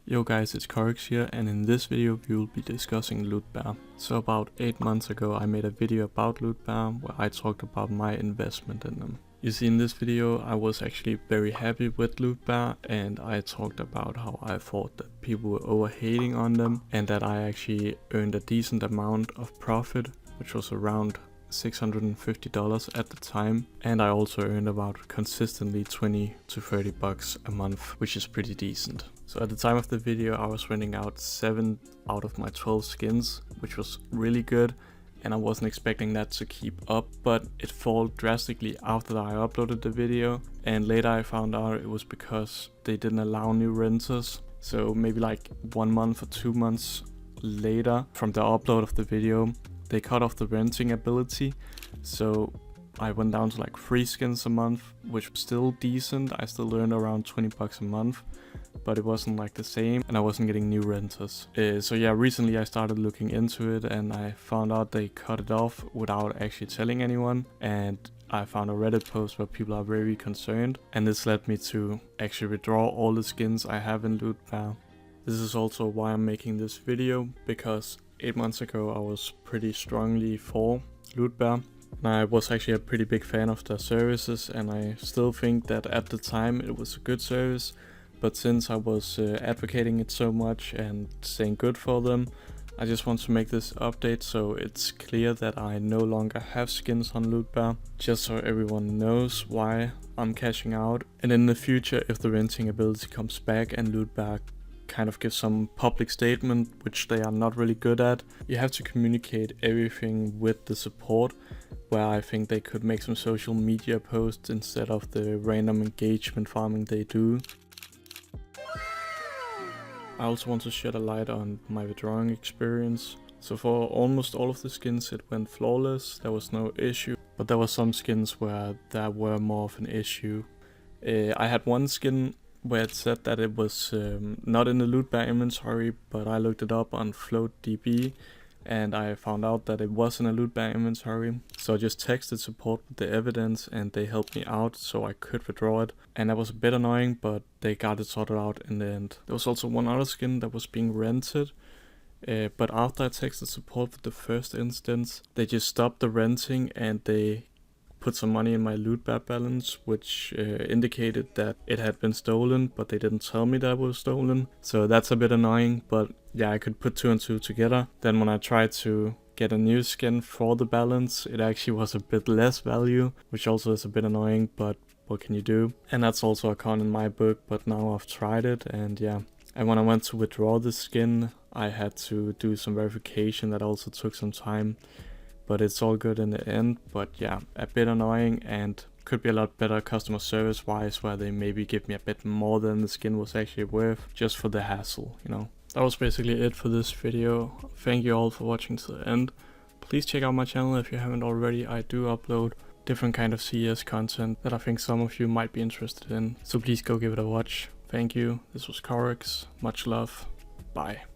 Yo guys, it's Corix here, and in this video we will be discussing Lootbear. So about 8 months ago I made a video about Lootbear where I talked about my investment in them. You see, in this video I was actually very happy with Lootbear, and I talked about how I thought that people were overhating on them and that I actually earned a decent amount of profit, which was around $650 at the time, and I also earned about consistently 20 to 30 bucks a month, which is pretty decent. So at the time of the video I was renting out 7 out of my 12 skins, which was really good, and I wasn't expecting that to keep up, but it fell drastically after I uploaded the video, and later I found out it was because they didn't allow new renters. So maybe like 1 month or 2 months later from the upload of the video, they cut off the renting ability, so I went down to like 3 skins a month, which was still decent. I still earned around 20 bucks a month, but it wasn't like the same, and I wasn't getting new renters. So yeah, recently I started looking into it, and I found out they cut it off without actually telling anyone, and I found a Reddit post where people are very concerned, and this led me to actually withdraw all the skins I have in Lootbear. This is also why I'm making this video, because 8 months ago I was pretty strongly for Lootbear, and I was actually a pretty big fan of their services, and I still think that at the time it was a good service, but since I was advocating it so much and saying good for them, I just want to make this update so it's clear that I no longer have skins on Lootbear, just so everyone knows why I'm cashing out. And in the future, if the renting ability comes back and Lootbear kind of give some public statement, which they are not really good at, you have to communicate everything with the support, where I think they could make some social media posts instead of the random engagement farming they do. I also want to shed a light on my withdrawing experience. So for almost all of the skins it went flawless, there was no issue, but there were some skins where there were more of an issue. I had one skin where it said that it was not in the Lootbear inventory, but I looked it up on FloatDB and I found out that it was in a Lootbear inventory. So I just texted support with the evidence and they helped me out so I could withdraw it. And that was a bit annoying, but they got it sorted out in the end. There was also one other skin that was being rented, but after I texted support with the first instance, they just stopped the renting and they put some money in my Lootbear balance, which indicated that it had been stolen, but they didn't tell me that it was stolen. So that's a bit annoying, but yeah, I could put 2 and 2 together. Then when I tried to get a new skin for the balance, it actually was a bit less value, which also is a bit annoying, but what can you do? And that's also a con in my book, but now I've tried it, and yeah. And when I went to withdraw the skin, I had to do some verification that also took some time. But it's all good in the end. But yeah, a bit annoying, and could be a lot better customer service wise, where they maybe give me a bit more than the skin was actually worth, just for the hassle, you know. That was basically it for this video. Thank you all for watching to the end. Please check out my channel if you haven't already. I do upload different kind of CS content that I think some of you might be interested in, so please go give it a watch. Thank you. This was Corix. Much love. Bye.